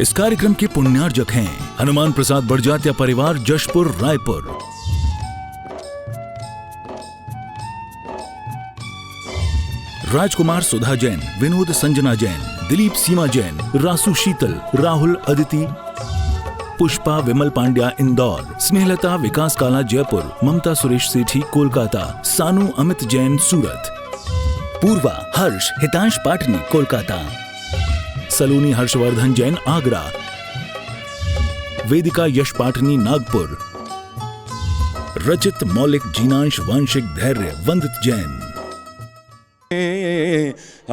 इस कार्यक्रम के पुण्यार्जक हैं हनुमान प्रसाद बड़जात्या परिवार, जशपुर, रायपुर। राजकुमार सुधा जैन, विनोद संजना जैन, दिलीप सीमा जैन, रासु शीतल, राहुल अदिति, पुष्पा विमल पांड्या इंदौर, स्नेहलता विकास काला जयपुर, ममता सुरेश सेठी कोलकाता, सानू अमित जैन सूरत, पूर्वा हर्ष हितांश पाटनी कोलकाता, सलोनी हर्षवर्धन जैन आगरा, वेदिका यश पाटनी नागपुर, रचित मौलिक जीनांश वांशिक धैर्य वंदित जैन।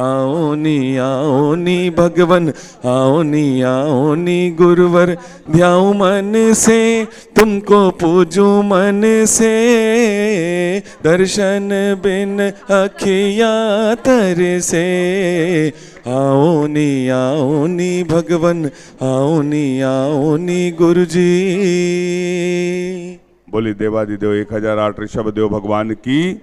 आओ नी भगवन, आओ नी गुरुवर, ध्याऊं मन से तुमको पूजूं मन से, दर्शन बिन अखियाँ तरसे। आओ नी भगवन, आओ नी गुरुजी। बोली देवादिदेव 1008 ऋषभ देव भगवान की,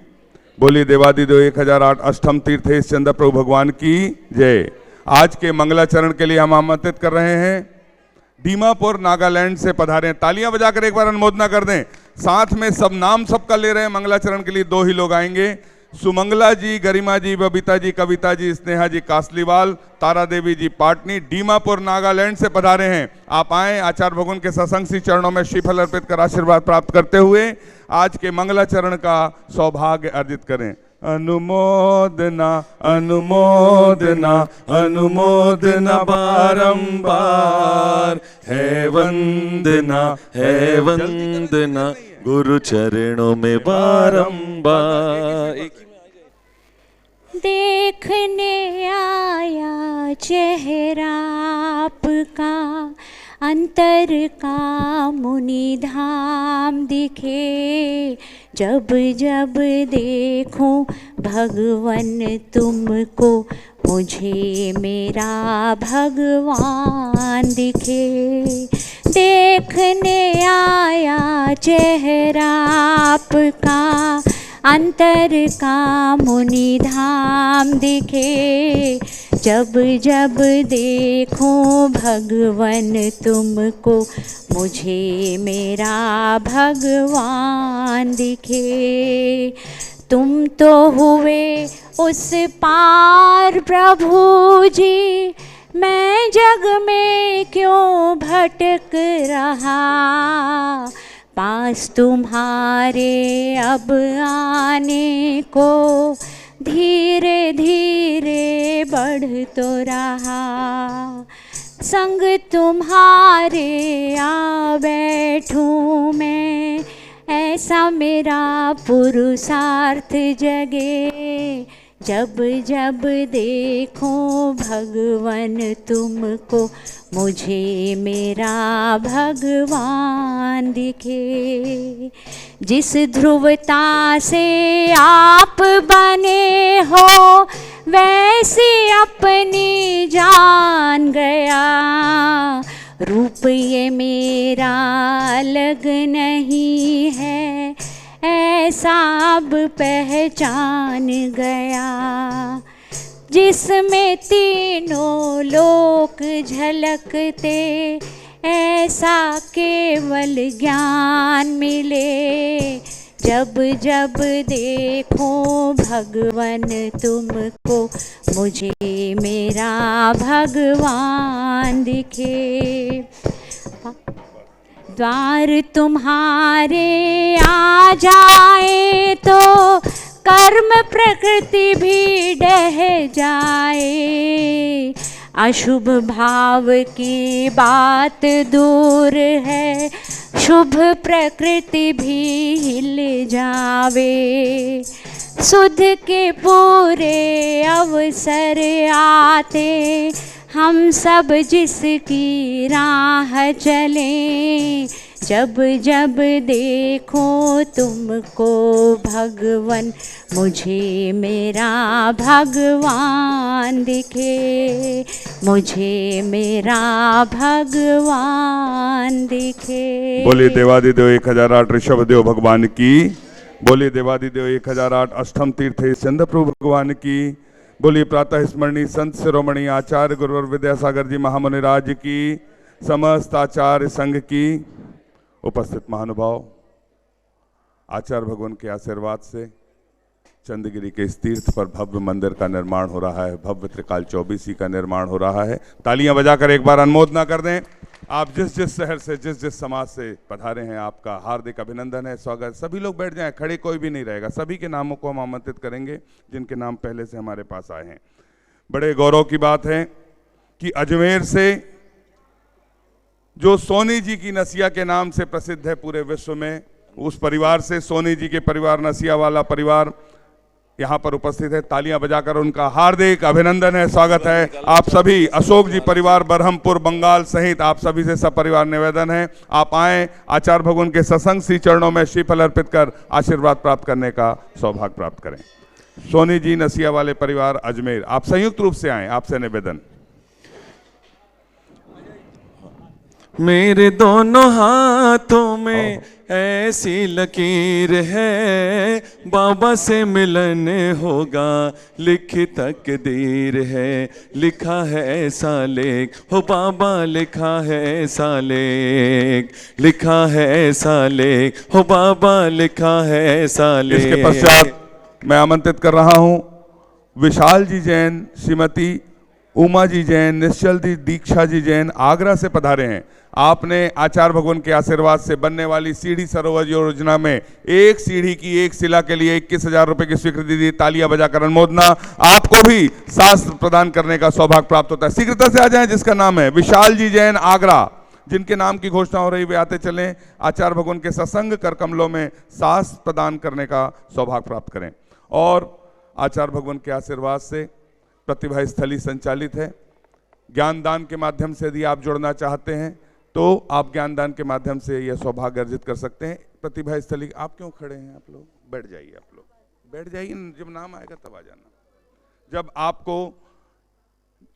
बोली देवादिदेव 1008 अष्टम तीर्थेश चंद्र प्रभु भगवान की जय। आज के मंगलाचरण के लिए हम आमंत्रित कर रहे हैं दीमापुर नागालैंड से पधारे। तालियां बजाकर एक बार अनुमोदना कर दें। साथ में सब नाम सबका ले रहे हैं। मंगलाचरण के लिए 2 ही लोग आएंगे, सुमंगला जी, गरिमा जी, बबीता जी, कविता जी, स्नेहा जी कासलीवाल, तारा देवी जी पाटनी, दीमापुर नागालैंड से पधारे हैं। आप आए, आचार्य भगवान के सत्संग श्री चरणों में श्रीफल अर्पित कर आशीर्वाद प्राप्त करते हुए आज के मंगलाचरण का सौभाग्य अर्जित करें। अनुमोदना अनुमोदना अनुमोदना बारंबार, है वंदना गुरु चरणों में बारंबार। देखने आया चेहरा आपका, अंतर का मुनि धाम दिखे। जब जब देखूं भगवन तुमको, मुझे मेरा भगवान दिखे। देखने आया चेहरा आपका, अंतर का मुनि धाम दिखे। जब जब देखूं भगवन तुमको, मुझे मेरा भगवान दिखे। तुम तो हुए उस पार प्रभु जी, मैं जग में क्यों भटक रहा। पास तुम्हारे अब आने को, धीरे धीरे बढ़ तो रहा। संग तुम्हारे आ बैठूं मैं, ऐसा मेरा पुरुषार्थ जगे। जब जब देखूं भगवन तुमको, मुझे मेरा भगवान दिखे। जिस ध्रुवता से आप बने हो, वैसी अपनी जान गया। रूप ये मेरा अलग नहीं है, ऐसा अब पहचान गया। जिसमें तीनों लोक झलकते, ऐसा केवल ज्ञान मिले। जब जब देखूं भगवन तुमको, मुझे मेरा भगवान दिखे। द्वार तुम्हारे आ जाए तो, कर्म प्रकृति भी डह जाए। अशुभ भाव की बात दूर है, शुभ प्रकृति भी हिल जावे। सुध के पूरे अवसर आते, हम सब जिसकी राह चलें। जब जब देखो तुमको भगवन, मुझे मेरा भगवान दिखे। मुझे मेरा भगवान दिखे। बोलिए देवादिदेव 1008 ऋषभ देव भगवान की। बोलिए देवादिदेव 1008 अष्टम तीर्थेश चंद्र प्रभु भगवान की। बोलिए प्रातः स्मरणीय संत शिरोमणि आचार्य गुरुवर विद्यासागर जी महामुनि राज की। समस्त आचार्य संघ की उपस्थित महानुभाव, आचार्य भगवान के आशीर्वाद से चंद्रगिरी के इस तीर्थ पर भव्य मंदिर का निर्माण हो रहा है, भव्य त्रिकाल 24 का निर्माण हो रहा है। तालियां बजाकर एक बार अनुमोदना कर दें। आप जिस जिस शहर से, जिस जिस समाज से पधारे हैं, आपका हार्दिक अभिनंदन है, स्वागत। सभी लोग बैठ जाएं, खड़े कोई भी नहीं रहेगा। सभी के नामों को हम आमंत्रित करेंगे जिनके नाम पहले से हमारे पास आए हैं। बड़े गौरव की बात है कि अजमेर से जो सोनी जी की नसिया के नाम से प्रसिद्ध है पूरे विश्व में, उस परिवार से, सोनी जी के परिवार, नसिया वाला परिवार यहाँ पर उपस्थित है। तालियां बजाकर उनका हार्दिक अभिनंदन है, स्वागत है। आप सभी, अशोक जी परिवार बरहमपुर बंगाल सहित आप सभी से सब परिवार निवेदन है, आप आए, आचार्य भगवान के सत्संग श्री चरणों में श्रीफल अर्पित कर आशीर्वाद प्राप्त करने का सौभाग्य प्राप्त करें। सोनी जी नसिया वाले परिवार अजमेर, आप संयुक्त रूप से आए, आपसे निवेदन। मेरे दोनों हाथों में ऐसी लकीर है, बाबा से मिलन होगा लिखी तकदीर है। लिखा है ऐसा लेख, हो बाबा लिखा है ऐसा लेख, लिखा है ऐसा लेख, हो बाबा लिखा है ऐसा लेख। इसके पश्चात मैं आमंत्रित कर रहा हूं विशाल जी जैन, श्रीमती उमा जी जैन, निश्चल जी, दीक्षा जी जैन आगरा से पधारे हैं। आपने आचार्य भगवान के आशीर्वाद से बनने वाली सीढ़ी सरोवर योजना में एक सीढ़ी की एक शिला के लिए 21,000 रुपए की स्वीकृति दी। तालियां बजाकर अनुमोदना। आपको भी शास्त्र प्रदान करने का सौभाग्य प्राप्त होता है। शीघ्रता से आ जाएं, जिसका नाम है विशाल जी जैन आगरा, जिनके नाम की घोषणा हो रही, वे आते चलें। आचार्य भगवान के सत्संग कर कमलों में शास्त्र प्रदान करने का सौभाग्य प्राप्त करें। और आचार्य भगवान के आशीर्वाद से प्रतिभा स्थली संचालित है। ज्ञानदान के माध्यम से यदि आप जुड़ना चाहते हैं तो आप ज्ञानदान के माध्यम से यह सौभाग्य अर्जित कर सकते हैं। प्रतिभा स्थली, आप क्यों खड़े हैं? आप लोग बैठ जाइए, आप लोग बैठ जाइए, जब नाम आएगा तब आ जाना। जब आपको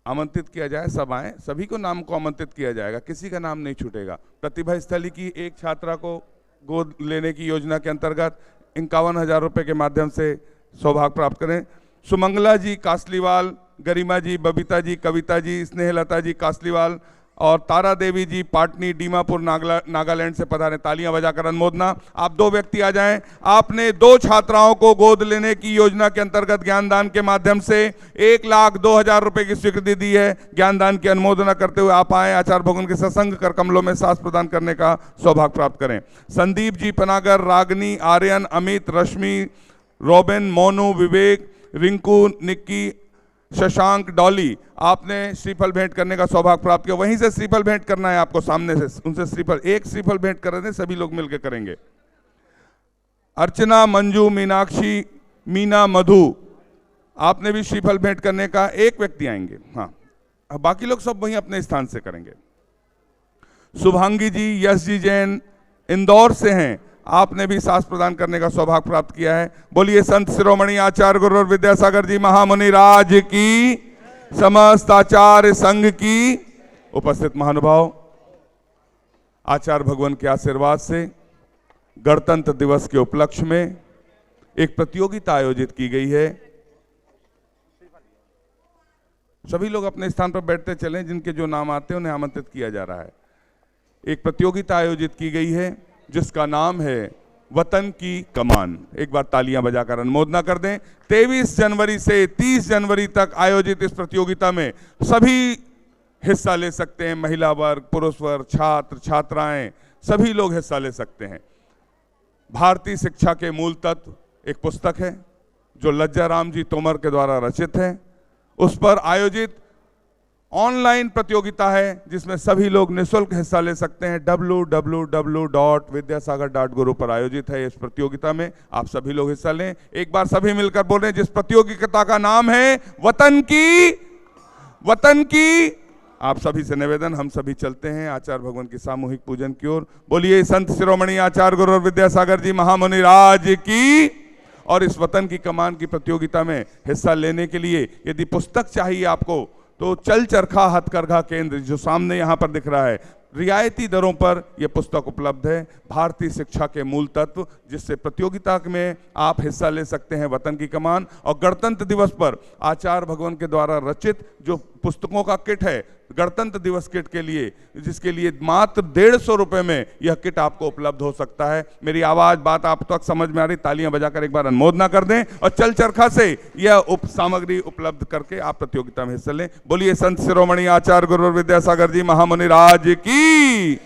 आमंत्रित किया जाए सब आए, सभी को नाम को आमंत्रित किया जाएगा, किसी का नाम नहीं छूटेगा। प्रतिभा स्थली की एक छात्रा को गोद लेने की योजना के अंतर्गत 51,000 रुपये के माध्यम से सौभाग्य प्राप्त करें। सुमंगला जी कासलीवाल, गरिमा जी, बबीता जी, कविता जी, स्नेहलता जी कासलीवाल और तारा देवी जी पाटनी दीमापुर नागालैंड से पधारे। तालियां बजाकर अनुमोदना। आप 2 व्यक्ति आ जाएं। आपने 2 छात्राओं को गोद लेने की योजना के अंतर्गत ज्ञानदान के माध्यम से 1,02,000 रुपए की स्वीकृति दी है। ज्ञानदान की अनुमोदना करते हुए आप आए, आचार्य भगवान के सत्संग कर कमलों में शास्त्र प्रदान करने का सौभाग्य प्राप्त करें। संदीप जी पनागर, रागनी, आर्यन, अमित, रश्मि, रॉबिन, मोनू, विवेक, रिंकू, निक्की, शशांक, डॉली, आपने श्रीफल भेंट करने का सौभाग्य प्राप्त किया। वहीं से श्रीफल भेंट करना है आपको, सामने से उनसे श्रीफल, एक श्रीफल भेंट कर रहे थे, सभी लोग मिलकर करेंगे। अर्चना, मंजू, मीनाक्षी, मीना, मधु, आपने भी श्रीफल भेंट करने का, एक व्यक्ति आएंगे। हाँ, बाकी लोग सब वहीं अपने स्थान से करेंगे। शुभांगी जी, यश जी जैन इंदौर से हैं, आपने भी शास्त्र प्रदान करने का सौभाग्य प्राप्त किया है। बोलिए संत शिरोमणि आचार्य गुरु विद्यासागर जी महामुनि राज की, समस्त आचार्य संघ की उपस्थित महानुभाव। आचार्य भगवान के आशीर्वाद से गणतंत्र दिवस के उपलक्ष्य में एक प्रतियोगिता आयोजित की गई है। सभी लोग अपने स्थान पर बैठते चलें, जिनके जो नाम आते हैं उन्हें आमंत्रित किया जा रहा है। एक प्रतियोगिता आयोजित की गई है जिसका नाम है वतन की कमान। एक बार तालियां बजाकर अनुमोदना कर दें। 23 जनवरी से 30 जनवरी तक आयोजित इस प्रतियोगिता में सभी हिस्सा ले सकते हैं। महिला वर्ग, पुरुष वर्ग, छात्र छात्राएं, सभी लोग हिस्सा ले सकते हैं। भारतीय शिक्षा के मूल तत्व एक पुस्तक है जो लज्जाराम जी तोमर के द्वारा रचित है। उस पर आयोजित ऑनलाइन प्रतियोगिता है जिसमें सभी लोग निःशुल्क हिस्सा ले सकते हैं। www.vidyasagar.guru पर आयोजित है इस प्रतियोगिता में, आप सभी लोग हिस्सा लें। एक बार सभी मिलकर बोल रहे हैं, जिस प्रतियोगिता का नाम है वतन की, वतन की। आप सभी से निवेदन, हम सभी चलते हैं आचार्य भगवान की सामूहिक पूजन की ओर। बोलिए संत शिरोमणि आचार्य गुरु विद्यासागर जी महामुनि राज की। और इस वतन की कमान की प्रतियोगिता में हिस्सा लेने के लिए यदि पुस्तक चाहिए आपको, तो चल चरखा हथकरघा केंद्र जो सामने यहाँ पर दिख रहा है, रियायती दरों पर यह पुस्तक उपलब्ध है। भारतीय शिक्षा के मूल तत्व, जिससे प्रतियोगिता में आप हिस्सा ले सकते हैं, वतन की कमान। और गणतंत्र दिवस पर आचार्य भगवान के द्वारा रचित जो पुस्तकों का किट है, गणतंत्र दिवस किट के लिए, जिसके लिए मात्र 150 रुपए में यह किट आपको उपलब्ध हो सकता है। मेरी आवाज बात आप तक समझ में आ रही? तालियां बजाकर एक बार अनुमोदना कर दें और चल चरखा से यह सामग्री उपलब्ध करके आप प्रतियोगिता में हिस्सा लें। बोलिए संत शिरोमणि आचार्य गुरु विद्यासागर जी महामुनि राज की।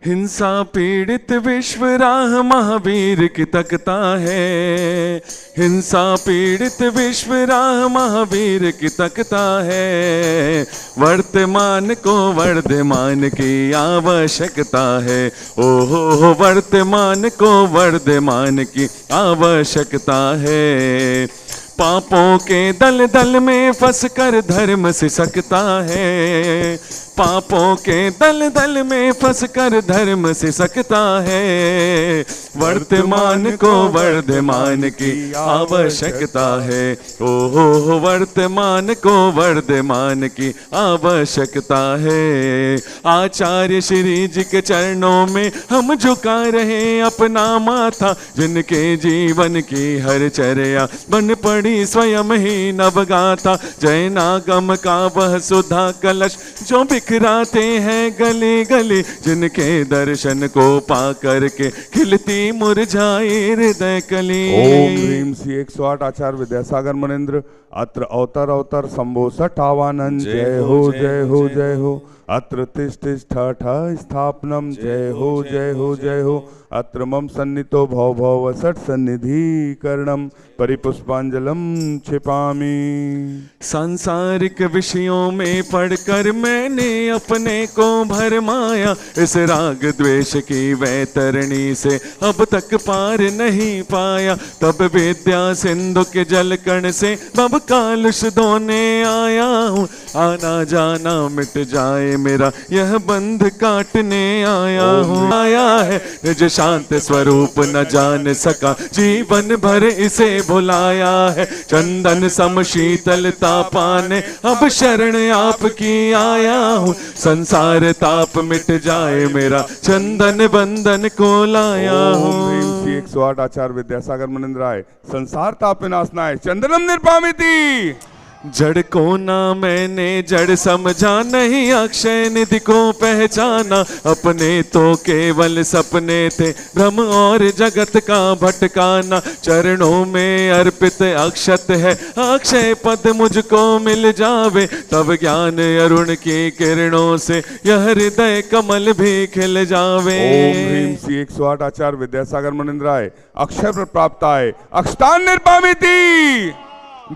हिंसा पीड़ित विश्व राह महावीर की तकता है, हिंसा पीड़ित विश्व राह महावीर की तकता है, वर्तमान को वर्धमान की आवश्यकता है, ओहो वर्तमान को वर्धमान की आवश्यकता है। पापों के दल दल में फंस कर धर्म सिसकता है, पापों के दल दल में फंस कर धर्म सिसकता है, वर्तमान को वर्धमान की आवश्यकता है, ओहो वर्तमान को वर्धमान की आवश्यकता है। आचार्य श्री जी के चरणों में हम झुका रहे अपना माथा, जिनके जीवन की हर चर्या बन पड़ी स्वयं ही नवगाथा, जैनागम का वह सुधा कलश जो बिखराते हैं गली गली, जिनके दर्शन को पा करके खिलती मुरझाई हृदय कली। ओम ह्रीम श्री 108 आचार्य विद्यासागर मुनिंद्र अत्र अवतर अवतर शंभो सठावानंद जय हो जय हो जय हो। अत्र तिष्ठ ठ स्थापनम जय हो जय हो जय हो। अत्र मम सन्नितो भव भव सठ सन्निधि करणम परिपुष्पांजलम छिपामी। सांसारिक विषयों में पढ़कर मैंने अपने को भरमाया, इस राग द्वेष की वैतरणी से अब तक पार नहीं पाया, तब विद्या सिंधु के जल कण से बब कालुष धोने आया हूँ, आना जाना मिट जाए मेरा यह बंध काटने आया हूँ। आया है निज शांत स्वरूप न जान सका, जीवन भर इसे भुलाया है, चंदन सम शीतलता पाने अब शरण आपकी आया हूँ, संसार ताप मिट जाए मेरा चंदन बंधन को लाया हूँ। 108 आचार्य विद्यासागर मुनिंद्र आए संसार ताप विनाशनाय चंदनम निर्पामिति। जड़ को ना मैंने जड़ समझा, नहीं अक्षय निधि को पहचाना, अपने तो केवल सपने थे भ्रम और जगत का भटकाना, चरणों में अर्पित अक्षत है अक्षय पद मुझको मिल जावे, तब ज्ञान अरुण की किरणों से यह हृदय कमल भी खिल जावे। ओम ह्रीम श्री 108 आचार्य विद्यासागर मुनिंद्र आए अक्षय प्राप्त आए अक्षतान निर्पामिति।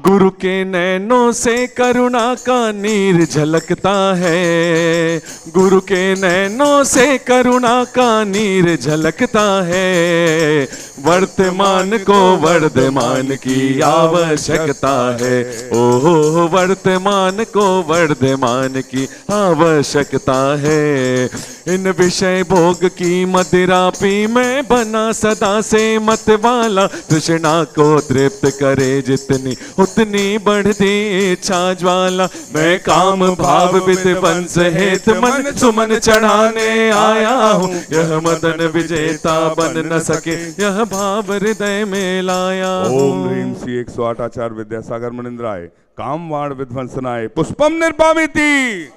गुरु के नैनों से करुणा का नीर झलकता है, गुरु के नैनों से करुणा का नीर झलकता है, वर्तमान को वर्धमान की आवश्यकता है, ओहो वर्तमान को वर्धमान की आवश्यकता है। इन विषय भोग की मदिरा पी मैं बना सदा से मत वाला, तृष्णा को तृप्त करे जितनी उतनी बढ़ती इच्छा ज्वाला, मैं काम भाव विध्वंस हेत मन सुमन चढ़ाने आया हूँ, यह मदन विजेता बन न सके यह भाव हृदय में लाया हूँ। ओम ह्रीम श्री 108 आचार्य विद्यासागर मुनिंद्र आए काम वाण विध्वंसनाय पुष्पम निर्पामिति।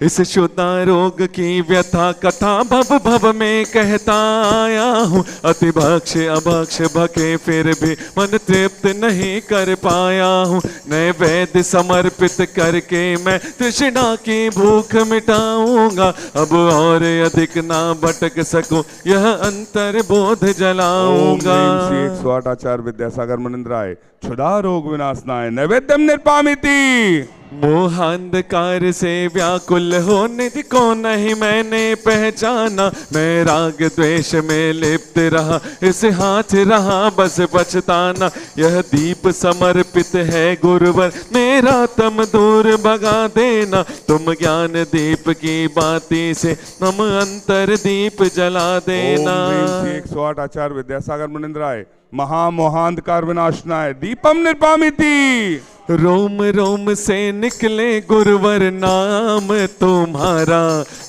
इस शुद्धा रोग की व्यथा कथा भव भव में कहता आया हूँ, अति भक्ष अभक्ष भके फिर भी मन तृप्त नहीं कर पाया हूँ, नए वैद्य समर्पित करके मैं तृष्णा की भूख मिटाऊंगा, अब और अधिक ना भटक सकूं यह अंतर बोध जलाऊंगा। ओम श्री 108 आचार्य विद्यासागर मुनिंद्र आए क्षुधा रोग विनाशनाय नैवेद्यम निर्पामिति। मोहांधकार से व्याकुल हो निधि को नहीं मैंने पहचाना, मैं राग द्वेष में लिप्त रहा इस हाथ रहा बस पछताना, यह दीप समर्पित है गुरुवर मेरा तम दूर भगा देना, तुम ज्ञान दीप की बाती से हम अंतर दीप जला देना। ओम 108 आचार्य विद्यासागर मुनिंद्र आए महामोहांधकार विनाशनाय दीपम निर्पामिति। रोम रोम से निकले गुरुवर नाम तुम्हारा,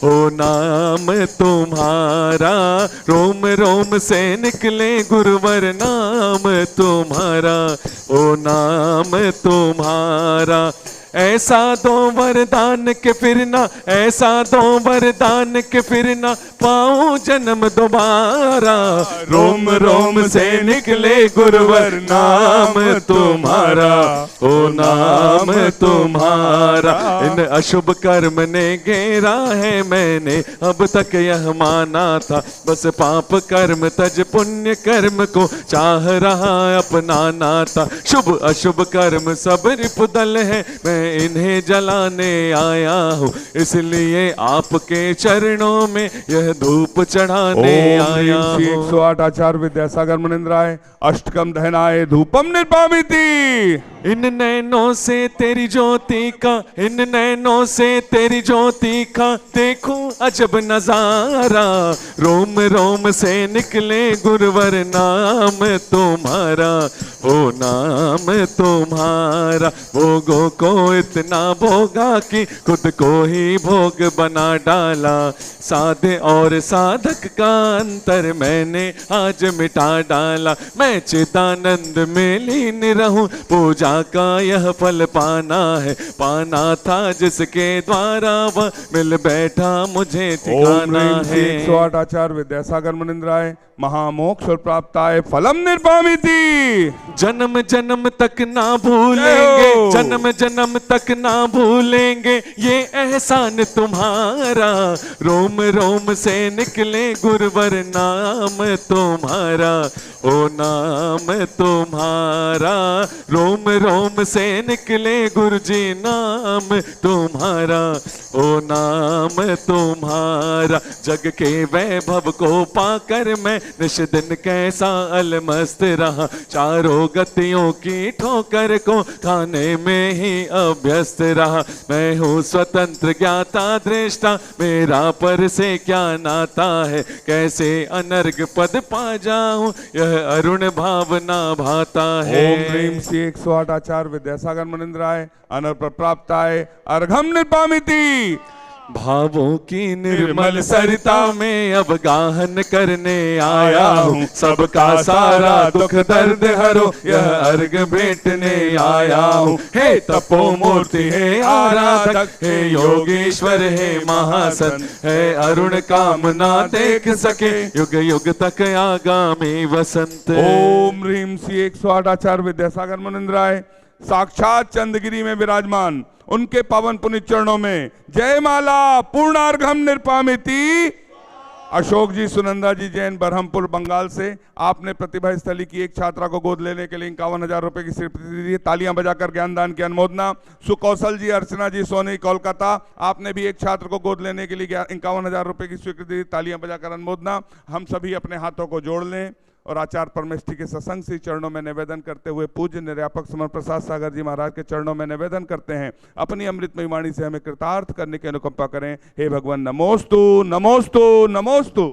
ओ नाम तुम्हारा, रोम रोम से निकले गुरुवर नाम तुम्हारा, ओ नाम तुम्हारा, ऐसा दो वरदान के फिर ना, ऐसा दो वरदान के फिर ना पाऊं जन्म दोबारा। रोम रोम से निकले गुरुवर नाम तुम्हारा, ओ नाम तुम्हारा। इन अशुभ कर्म ने घेरा है मैंने अब तक यह माना था, बस पाप कर्म तज पुण्य कर्म को चाह रहा अपनाना था। शुभ अशुभ कर्म सब रिपुदल है, मैं इन्हें जलाने आया हूँ, इसलिए आपके चरणों में यह धूप चढ़ाने आया हूँ। 108 आचार्य विद्यासागर मुनिंद्राय अष्टकम दहनाय धूपम निर्पामिति। इन नैनों से तेरी ज्योति का, इन नैनों से तेरी ज्योति का देखूं अजब नजारा। रोम रोम से निकले गुरुवर नाम तुम्हारा, ओ नाम तुम्हारा। भोगों को इतना भोगा कि खुद को ही भोग बना डाला, साधे और साधक का अंतर मैंने आज मिटा डाला। मैं चिदानंद में लीन रहूं, पूजा का यह फल पाना है, पाना था जिसके द्वारा वह मिल बैठा मुझे ठिकाना है। 108 आचार्य विद्यासागर मुनिंद्राय महामोक्ष प्राप्ताय फलम निर्पामिति। जन्म जन्म तक ना भूलेंगे, जन्म जन्म तक ना भूलेंगे ये एहसान तुम्हारा। रोम रोम से निकले गुरुवर नाम तुम्हारा, ओ नाम तुम्हारा। रोम रोम से निकले गुरुजी नाम तुम्हारा, ओ नाम तुम्हारा। जग के वैभव को पाकर मैं निश दिन कैसा अलमस्त रहा, चारों गतियों की ठोकर को खाने में ही अभ्यस्त रहा। मैं हूँ स्वतंत्र ज्ञाता दृष्टा, मेरा पर से क्या नाता है, कैसे अनर्ग पद पा जाऊं यह अरुण भावना भाता है। ओम ह्रीम श्री 108 आचार्य विद्यासागर मुनिंद्राय अनर्प प्राप्ताय अर्घम निर्पामिति। भावों की निर्मल सरिता में अब गाहन करने आया हूँ, सबका सारा दुख दर्द हरो यह अर्घ भेंटने आया हूँ। हे तपो मूर्ति हे आराधक, हे योगेश्वर हे महासन, हे अरुण कामना देख सके युग युग तक आगामी वसंत। ओम ह्रीम श्री 108 आचार्य विद्यासागर मुनिंद्राय साक्षात चंद्रगिरी में विराजमान उनके पावन पुनित चरणों में जय माला पूर्णार्घम निर्पामिति। अशोक जी, सुनंदा जी जैन, बरहमपुर बंगाल से आपने प्रतिभा स्थली की एक छात्रा को गोद लेने के लिए 51,000 रुपए की स्वीकृति दी, तालियां बजाकर ज्ञानदान की अनुमोदना। सुकौशल जी, अर्चना जी, सोनी, कोलकाता, आपने भी एक छात्र को गोद लेने के लिए 51,000 रुपए की स्वीकृति दी, तालियां बजाकर अनुमोदना। हम सभी अपने हाथों को जोड़ लें और आचार्य परमेष्ठी के सत्संग से चरणों में निवेदन करते हुए पूज्य निर्यापक समर प्रसाद सागर जी महाराज के चरणों में निवेदन करते हैं, अपनी अमृतमयी वाणी से हमें कृतार्थ करने की अनुकंपा करें। हे भगवान नमोस्तु नमोस्तु नमोस्तु।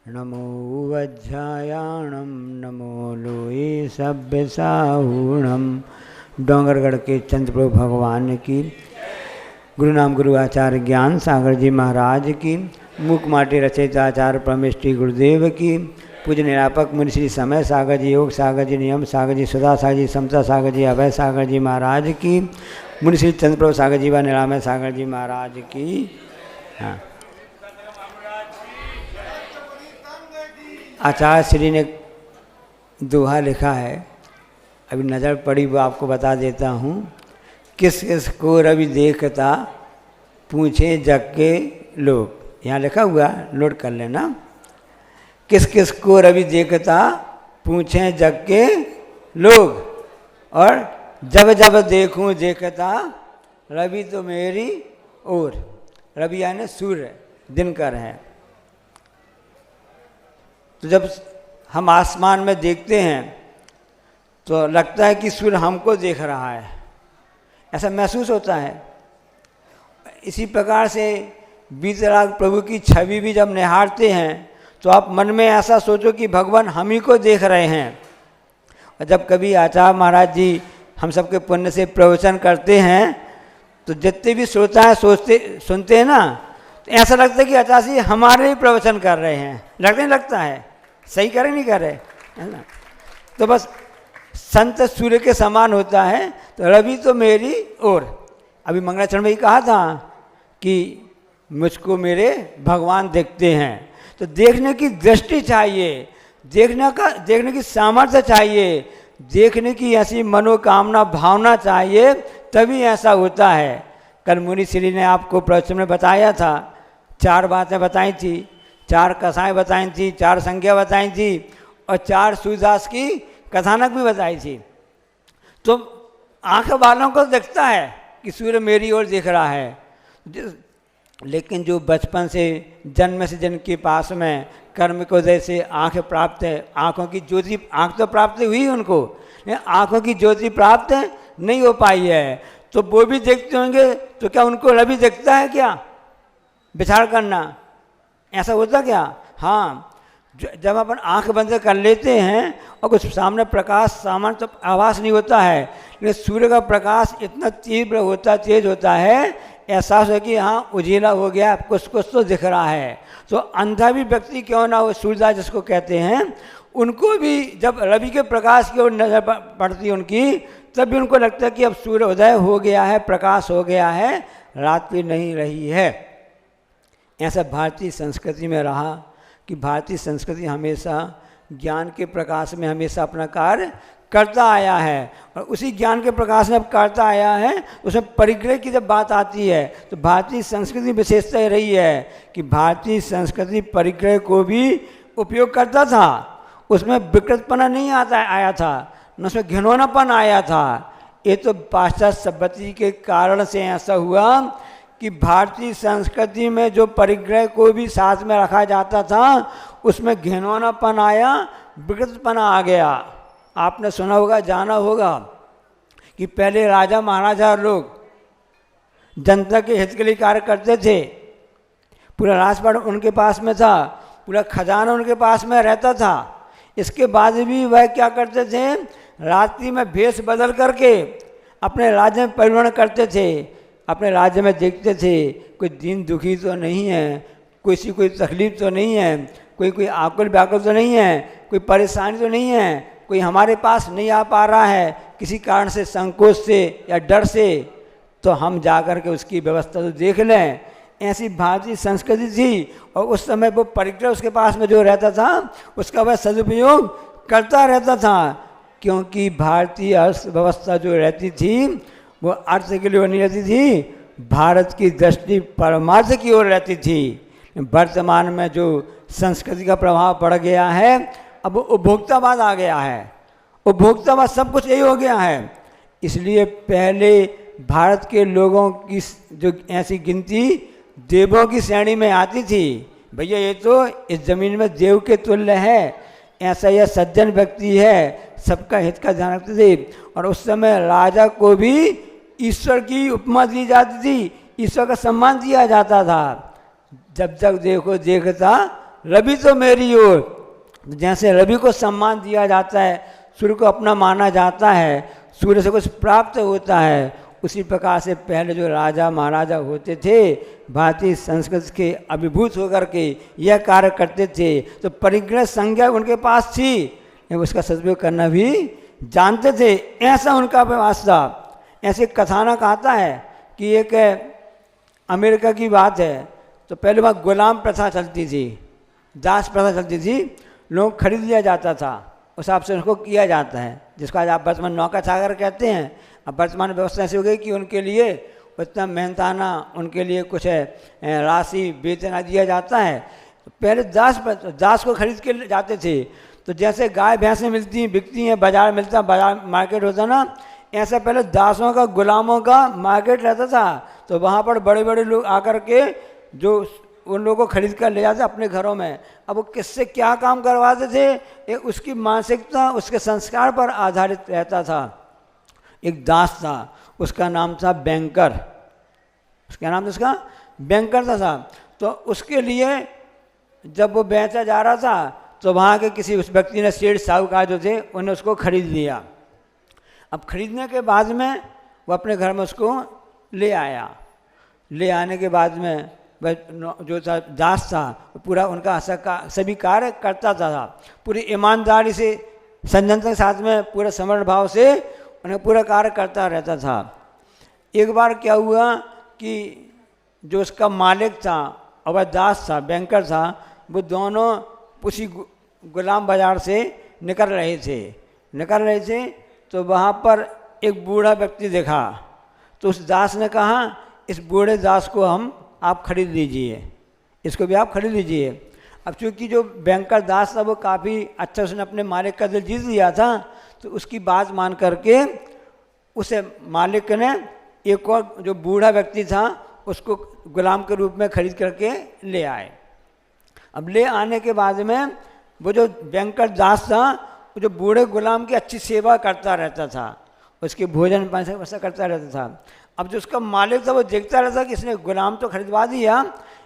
नमो वज्रायाणम नमो लोये सभ्यसाहूणम। डोंगरगढ़ के चंद्रप्रभु भगवान की, गुरु नाम गुरु आचार्य ज्ञान सागर जी महाराज की, मूक माटी रचयित आचार्य परमेष्ठी गुरुदेव की, पूज्य निरापक मुनि श्री समय सागर जी, योग सागर जी, नियम सागर जी, सुधा सागर जी, समता सागर जी, अभय सागर जी महाराज की, मुनि श्री चंद्रप्रभु सागर जी व निरामय सागर जी महाराज की। हाँ, आचार्य श्री ने दोहा लिखा है, अभी नज़र पड़ी वो आपको बता देता हूँ। किस किस को रवि देखता पूछे जग के लोग, यहाँ लिखा हुआ, नोट कर लेना। किस किस को रवि देखता पूछे जग के लोग, और जब जब देखूं देखता रवि तो मेरी ओर। रवि यानी सूर्य, दिनकर है। तो जब हम आसमान में देखते हैं तो लगता है कि सूर्य हमको देख रहा है, ऐसा महसूस होता है। इसी प्रकार से बीतराग प्रभु की छवि भी जब निहारते हैं तो आप मन में ऐसा सोचो कि भगवान हम ही को देख रहे हैं। और जब कभी आचार्य महाराज जी हम सबके पुण्य से प्रवचन करते हैं तो जितने भी श्रोता हैं सोचते सुनते हैं ना, तो ऐसा लगता है कि आचार्य जी हमारे ही प्रवचन कर रहे हैं, लगता नहीं लगता है, सही करे नहीं करे, है ना। तो बस संत सूर्य के समान होता है, तो रवि तो मेरी ओर। अभी मंगलाचरण में ही कहा था कि मुझको मेरे भगवान देखते हैं, तो देखने की दृष्टि चाहिए, देखने की सामर्थ्य चाहिए, देखने की ऐसी मनोकामना भावना चाहिए, तभी ऐसा होता है। कल मुनि श्री ने आपको प्रवचन में बताया था, 4 बातें बताई थी, 4 कथाएं बताई थी, 4 संज्ञा बताई थी और 4 सूरदास की कथानक भी बताई थी। तो आंख वालों को दिखता है कि सूर्य मेरी ओर देख रहा है, लेकिन जो बचपन से जन्म से जन्म के पास में कर्म को जैसे आंख प्राप्त है, आंखों की ज्योति, आंख तो प्राप्त हुई उनको, आंखों की ज्योति प्राप्त नहीं हो पाई है, तो वो भी देखते होंगे, तो क्या उनको रवि देखता है क्या? विचार करना, ऐसा होता क्या? हाँ, जब अपन आंख बंद कर लेते हैं और कुछ सामने प्रकाश सामान तो आभास नहीं होता है, लेकिन सूर्य का प्रकाश इतना तीव्र होता, तेज होता है, एहसास है कि हाँ उजीला हो गया, कुछ तो दिख रहा है। तो अंधा भी व्यक्ति क्यों ना हो, सूर्यदास जिसको कहते हैं, उनको भी जब रवि के प्रकाश की ओर नजर पड़ती है उनकी, तब भी उनको लगता है कि अब सूर्य उदय हो गया है, प्रकाश हो गया है, रात्रि नहीं रही है। ऐसा भारतीय संस्कृति में रहा कि भारतीय संस्कृति हमेशा ज्ञान के प्रकाश में हमेशा अपना कार्य करता आया है, और उसी ज्ञान के प्रकाश में अब करता आया है। उसमें परिग्रह की जब बात आती है तो भारतीय संस्कृति विशेषता ये रही है कि भारतीय संस्कृति परिग्रह को भी उपयोग करता था, उसमें विकृतपना नहीं आया था, न उसमें घिनौनापन आया था। ये तो पाश्चात्य सभ्यता के कारण से ऐसा हुआ कि भारतीय संस्कृति में जो परिग्रह को भी साथ में रखा जाता था, उसमें घिनौनापन आया, विकृतपना आ गया। आपने सुना होगा, जाना होगा कि पहले राजा महाराजा लोग जनता के हित के लिए कार्य करते थे, पूरा राजपाट उनके पास में था, पूरा खजाना उनके पास में रहता था। इसके बाद भी वह क्या करते थे, रात्रि में भेष बदल करके अपने राज्य में परिभ्रमण करते थे, अपने राज्य में देखते थे कोई दीन दुखी तो नहीं है, कोई तकलीफ तो नहीं है, कोई आकुल व्याकुल तो नहीं है, कोई परेशानी तो नहीं है, कोई हमारे पास नहीं आ पा रहा है किसी कारण से, संकोच से या डर से, तो हम जाकर के उसकी व्यवस्था तो देख लें। ऐसी भारतीय संस्कृति थी, और उस समय वो परिग्रह उसके पास में जो रहता था उसका वह सदुपयोग करता रहता था, क्योंकि भारतीय अर्थव्यवस्था जो रहती थी वो अर्थ के लिए नहीं रहती थी, भारत की दृष्टि परमार्थ की ओर रहती थी। वर्तमान में जो संस्कृति का प्रभाव पड़ गया है, अब उपभोक्तावाद आ गया है, उपभोक्तावाद सब कुछ यही हो गया है। इसलिए पहले भारत के लोगों की जो ऐसी गिनती देवों की श्रेणी में आती थी, भैया ये तो इस जमीन में देव के तुल्य है, ऐसा यह सज्जन व्यक्ति है, सबका हित का ध्यान रखते थे। और उस समय राजा को भी ईश्वर की उपमा दी जाती थी, ईश्वर का सम्मान दिया जाता था। जब जब देखो देखता रवि तो मेरी ओर, जैसे रवि को सम्मान दिया जाता है, सूर्य को अपना माना जाता है, सूर्य से कुछ प्राप्त होता है, उसी प्रकार से पहले जो राजा महाराजा होते थे भारतीय संस्कृति के अभिभूत होकर के यह कार्य करते थे। तो परिग्रह संज्ञा उनके पास थी, उसका सदुपयोग करना भी जानते थे, ऐसा उनका प्रयास था। ऐसे कथानक आता है कि एक अमेरिका की बात है, तो पहले वहाँ गुलाम प्रथा चलती थी, दास प्रथा चलती थी, लोग खरीद लिया जाता था, उस हिसाब से उनको किया जाता है, जिसको आज आप वर्तमान नौका छागर कहते हैं। अब वर्तमान व्यवस्था ऐसी हो गई कि उनके लिए उतना मेहनताना, उनके लिए कुछ राशि वेतन दिया जाता है। तो पहले दास को खरीद के जाते थे, तो जैसे गाय भैंसें मिलती हैं, बिकती हैं, बाजार मिलता है, बाजार मार्केट होता ना, ऐसा पहले दासों का, गुलामों का मार्केट रहता था। तो वहाँ पर बड़े बड़े लोग आकर के जो उन लोगों को खरीद कर ले जाते अपने घरों में। अब वो किससे क्या काम करवाते थे, एक उसकी मानसिकता, उसके संस्कार पर आधारित रहता था। एक दास था, उसका नाम था बैंकर, उसका नाम था उसका बैंकर था। तो उसके लिए जब वो बेचा जा रहा था, तो वहाँ के किसी उस व्यक्ति ने, सेठ साहूकार जो थे, उन्होंने उसको खरीद लिया। अब खरीदने के बाद में वो अपने घर में उसको ले आया। ले आने के बाद में जो था दास था पूरा उनका सभी कार्य करता था, पूरी ईमानदारी से संयंत्र के साथ में पूरे समर्पण भाव से उन्हें पूरा कार्य करता रहता था। एक बार क्या हुआ कि जो उसका मालिक था और दास था, बैंकर था, वो दोनों उसी गुलाम बाजार से निकल रहे थे तो वहाँ पर एक बूढ़ा व्यक्ति देखा। तो उस दास ने कहा इस बूढ़े दास को आप खरीद लीजिए, इसको भी आप खरीद लीजिए। अब चूँकि जो बैंकर दास था वो काफ़ी अच्छा, उसने अपने मालिक का दिल जीत लिया था, तो उसकी बात मान करके उसे मालिक ने एक और जो बूढ़ा व्यक्ति था उसको गुलाम के रूप में खरीद करके ले आए। अब ले आने के बाद में वो जो बैंकर दास था वो जो बूढ़े गुलाम की अच्छी सेवा करता रहता था, उसके भोजन पानी वैसा करता रहता था। अब जो उसका मालिक था वो देखता रहता कि इसने गुलाम तो खरीदवा दिया,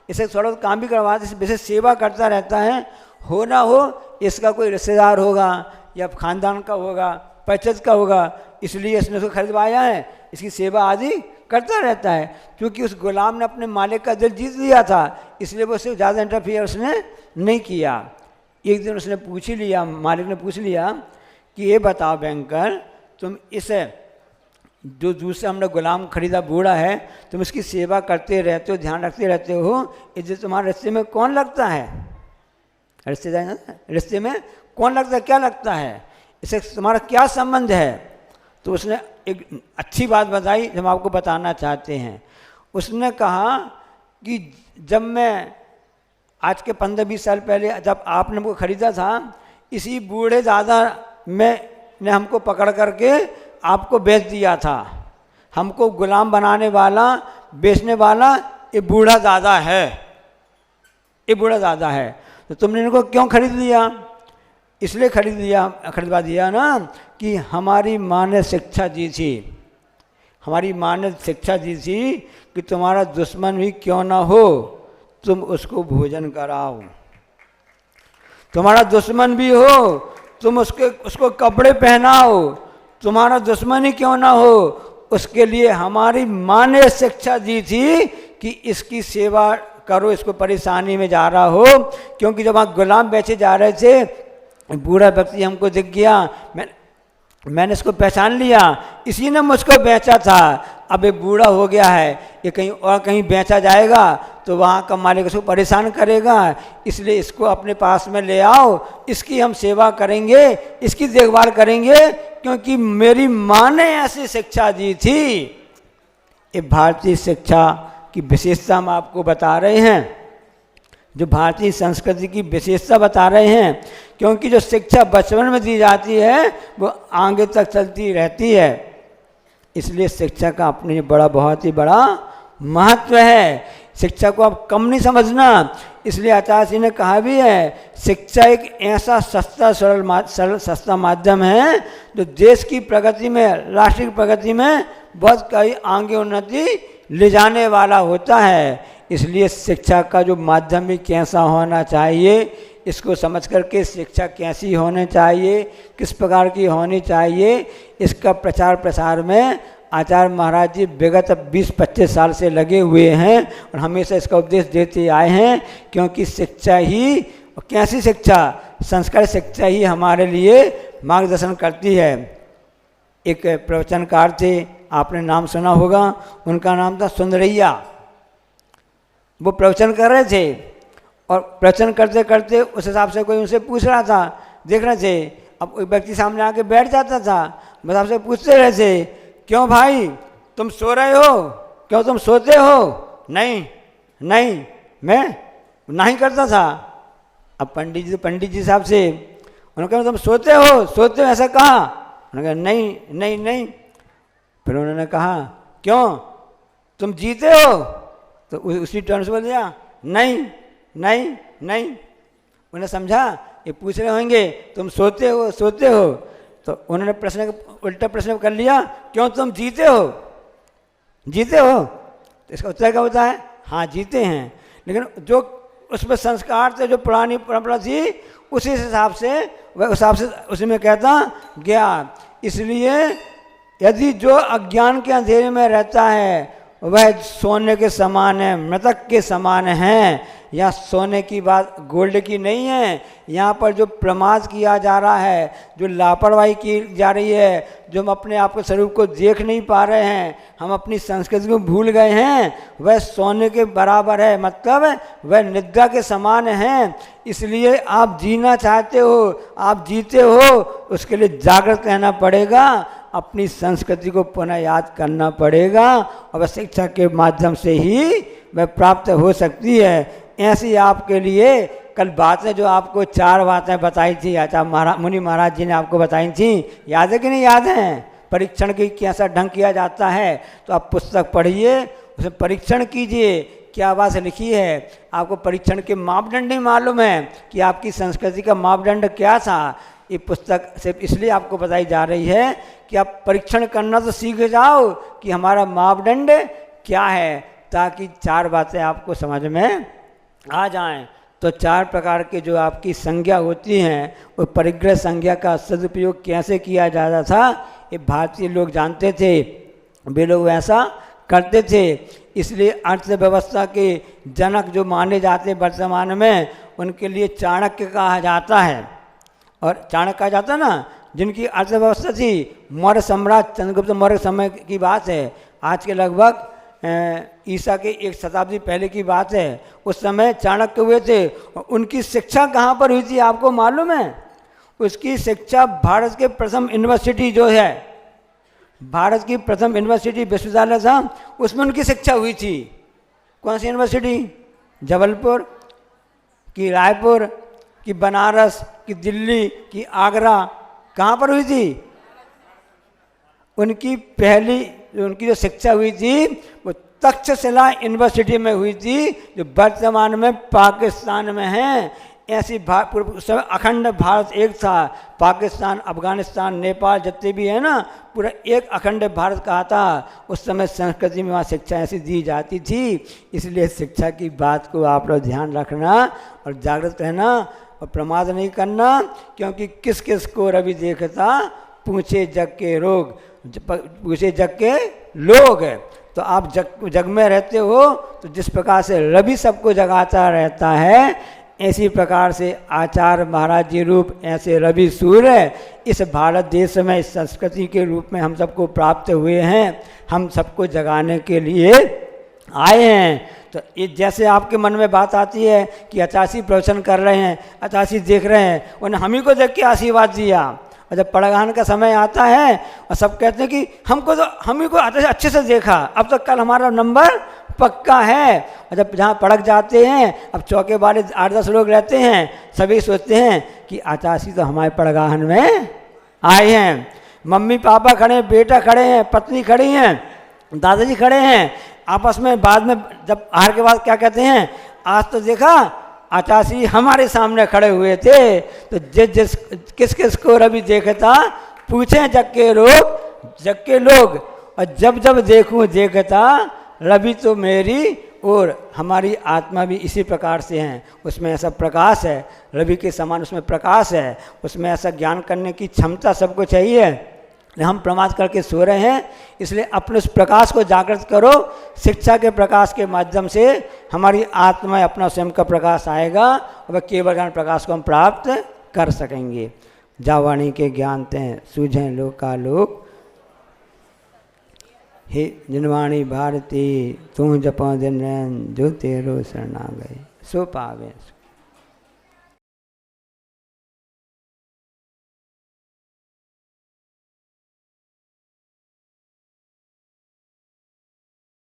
इसे थोड़ा काम भी करवा दिया, विशेष सेवा करता रहता है, हो ना हो इसका कोई रिश्तेदार होगा या खानदान का होगा, परिचित का होगा, इसलिए इसने उसको खरीदवाया है, इसकी सेवा आदि करता रहता है। क्योंकि उस गुलाम ने अपने मालिक का दिल जीत लिया था, इसलिए वो उससे ज़्यादा इंटरफियर उसने नहीं किया। एक दिन उसने पूछ ही लिया, मालिक ने पूछ लिया कि ये बताओ बैंकर, तुम इसे जो दूसरा हमने गुलाम खरीदा बूढ़ा है, तुम इसकी सेवा करते रहते हो, ध्यान रखते रहते हो, इससे तुम्हारे रिश्ते में कौन लगता है? रिश्ते में कौन लगता है, क्या लगता है, इससे तुम्हारा क्या संबंध है? तो उसने एक अच्छी बात बताई जो हम आपको बताना चाहते हैं। उसने कहा कि जब मैं आज के 15-20 साल पहले जब आपने हमको ख़रीदा था, इसी बूढ़े दादा ने हमको पकड़ करके आपको बेच दिया था। हमको गुलाम बनाने वाला, बेचने वाला ये बूढ़ा दादा है, ये बूढ़ा दादा है। तो तुमने इनको क्यों खरीद लिया? इसलिए खरीदवा दिया ना कि हमारी माँ ने शिक्षा दी थी, हमारी माँ ने शिक्षा दी थी कि तुम्हारा दुश्मन भी क्यों ना हो तुम उसको भोजन कराओ, तुम्हारा दुश्मन भी हो तुम उसको कपड़े पहनाओ, तुम्हारा दुश्मन ही क्यों ना हो, उसके लिए हमारी माँ ने शिक्षा दी थी कि इसकी सेवा करो, इसको परेशानी में जा रहा हो। क्योंकि जब वहाँ गुलाम बेचे जा रहे थे, बूढ़ा व्यक्ति हमको दिख गया, मैंने इसको पहचान लिया, इसी ने मुझको बेचा था। अब ये बूढ़ा हो गया है, ये कहीं बेचा जाएगा तो वहाँ का मालिक इसको परेशान करेगा, इसलिए इसको अपने पास में ले आओ, इसकी हम सेवा करेंगे, इसकी देखभाल करेंगे, क्योंकि मेरी माँ ने ऐसी शिक्षा दी थी। ये भारतीय शिक्षा की विशेषता हम आपको बता रहे हैं, जो भारतीय संस्कृति की विशेषता बता रहे हैं। क्योंकि जो शिक्षा बचपन में दी जाती है वो आगे तक चलती रहती है, इसलिए शिक्षा का अपने बहुत ही बड़ा महत्व है। शिक्षा को आप कम नहीं समझना। इसलिए आचार्य जी ने कहा भी है, शिक्षा एक ऐसा सस्ता सस्ता माध्यम है जो देश की प्रगति में, राष्ट्र की प्रगति में बहुत कई आगे उन्नति ले जाने वाला होता है। इसलिए शिक्षा का जो माध्यम भी कैसा होना चाहिए, इसको समझ करके शिक्षा कैसी होनी चाहिए, किस प्रकार की होनी चाहिए, इसका प्रचार प्रसार में आचार्य महाराज जी विगत 20-25 साल से लगे हुए हैं और हमेशा इसका उपदेश देते आए हैं। क्योंकि शिक्षा ही, कैसी शिक्षा, संस्कार शिक्षा ही हमारे लिए मार्गदर्शन करती है। एक प्रवचनकार थे, आपने नाम सुना होगा, उनका नाम था सुंदरैया। वो प्रवचन कर रहे थे और प्रवचन करते करते उस हिसाब से कोई उनसे पूछ रहा था, देख रहे थे। अब एक व्यक्ति सामने आके बैठ जाता था, बस आपसे पूछते रहे थे, क्यों भाई तुम सो रहे हो, क्यों तुम सोते हो? नहीं मैं नहीं करता था। अब पंडित जी साहब से उन्होंने कहा तुम सोते हो ऐसा कहा? उन्होंने कहा नहीं। फिर उन्होंने कहा क्यों, तुम जीते हो? तो उसी टर्न से बोल दिया नहीं। उन्हें समझा ये पूछ रहे होंगे तुम सोते हो। तो उन्होंने उल्टा प्रश्न कर लिया, क्यों तुम जीते हो? तो इसका उत्तर क्या होता है? हाँ जीते हैं। लेकिन जो उसमें संस्कार थे, जो पुरानी परंपरा थी, उसी हिसाब से उसी में कहता गया। इसलिए यदि जो अज्ञान के अंधेरे में रहता है वह सोने के समान है, मृतक के समान हैं। यहाँ सोने की बात गोल्ड की नहीं है। यहाँ पर जो प्रमाद किया जा रहा है, जो लापरवाही की जा रही है, जो हम अपने आप के स्वरूप को देख नहीं पा रहे हैं, हम अपनी संस्कृति को भूल गए हैं, वह सोने के बराबर है, मतलब वह निद्रा के समान हैं। इसलिए आप जीना चाहते हो, आप जीते हो, उसके लिए जागृत रहना पड़ेगा, अपनी संस्कृति को पुनः याद करना पड़ेगा, और वह शिक्षा के माध्यम से ही वह प्राप्त हो सकती है। ऐसी आपके लिए कल बातें जो आपको 4 बातें बताई थी आचार्य मुनि महाराज जी ने आपको बताई थी, याद है कि नहीं याद है? परीक्षण की कैसा ढंग किया जाता है, तो आप पुस्तक पढ़िए, उसमें परीक्षण कीजिए, क्या बात लिखी है। आपको परीक्षण के मापदंड नहीं मालूम है कि आपकी संस्कृति का मापदंड क्या था। ये पुस्तक सिर्फ इसलिए आपको बताई जा रही है कि आप परीक्षण करना तो सीख जाओ कि हमारा मापदंड क्या है, ताकि 4 बातें आपको समझ में आ जाएं। तो 4 प्रकार के जो आपकी संज्ञा होती हैं, वो परिग्रह संज्ञा का सदुपयोग कैसे किया जाता था, ये भारतीय लोग जानते थे, वे लोग वैसा करते थे। इसलिए अर्थव्यवस्था के जनक जो माने जाते वर्तमान में, उनके लिए चाणक्य कहा जाता है। और चाणक्य कहा जाता ना, जिनकी अर्थव्यवस्था थी, मौर्य सम्राट चंद्रगुप्त मौर्य समय की बात है, आज के लगभग ईसा के 1 शताब्दी पहले की बात है। उस समय चाणक्य हुए थे। उनकी शिक्षा कहाँ पर हुई थी आपको मालूम है? उसकी शिक्षा भारत के प्रथम यूनिवर्सिटी जो है, भारत की प्रथम यूनिवर्सिटी विश्वविद्यालय था, उसमें उनकी शिक्षा हुई थी। कौन सी यूनिवर्सिटी? जबलपुर की, रायपुर की, बनारस की, दिल्ली की, आगरा, कहाँ पर हुई थी? उनकी उनकी जो शिक्षा हुई थी वो तक्षशिला यूनिवर्सिटी में हुई थी, जो वर्तमान में पाकिस्तान में है। ऐसी उस समय अखंड भारत एक था, पाकिस्तान, अफगानिस्तान, नेपाल जितने भी है ना, पूरा एक अखंड भारत कहा था। उस समय संस्कृति में वहाँ शिक्षा ऐसी दी जाती थी। इसलिए शिक्षा की बात को आप लोग ध्यान रखना और जागृत रहना और प्रमाद नहीं करना, क्योंकि किस किस को रवि देखता पूछे जग के रोग, पूछे जग के लोग। तो आप जग में रहते हो, तो जिस प्रकार से रवि सबको जगाता रहता है, ऐसी प्रकार से आचार्य महाराज जी रूप ऐसे रवि सूर्य इस भारत देश में इस संस्कृति के रूप में हम सबको प्राप्त हुए हैं, हम सबको जगाने के लिए आए हैं। तो ये जैसे आपके मन में बात आती है कि अचासी प्रवचन कर रहे हैं, अचासी देख रहे हैं, उन्हें हम ही को देख के आशीर्वाद दिया, और जब पड़गान का समय आता है और सब कहते हैं कि हमको तो हम ही को अच्छे से देखा, अब तक कल हमारा नंबर पक्का है। और जब जहाँ पड़क जाते हैं, अब चौके वाले 8-10 लोग रहते हैं, सभी सोचते हैं कि आचासी तो हमारे पड़गाहन में आए हैं। मम्मी पापा खड़े हैं, बेटा खड़े हैं, पत्नी खड़ी हैं, दादाजी खड़े हैं, आपस में बाद में जब हार के बाद क्या कहते हैं, आज तो देखा आचासी हमारे सामने खड़े हुए थे। तो किस किस को रवि देखता पूछे जग के लोग, और जब जब देखूं देखता रवि तो मेरी और हमारी आत्मा भी इसी प्रकार से हैं। उसमें ऐसा प्रकाश है, रवि के समान उसमें प्रकाश है, उसमें ऐसा ज्ञान करने की क्षमता सबको चाहिए। हम प्रमाद करके सो रहे हैं, इसलिए अपने उस प्रकाश को जागृत करो। शिक्षा के प्रकाश के माध्यम से हमारी आत्मा अपना स्वयं का प्रकाश आएगा, और वह केवल ज्ञान प्रकाश को हम प्राप्त कर सकेंगे। जावाणी के ज्ञानते सूझें लोकालोक, हे जिनवाणी भारती तू जपा दिन जो तेरो शरणा गए, सो पावे।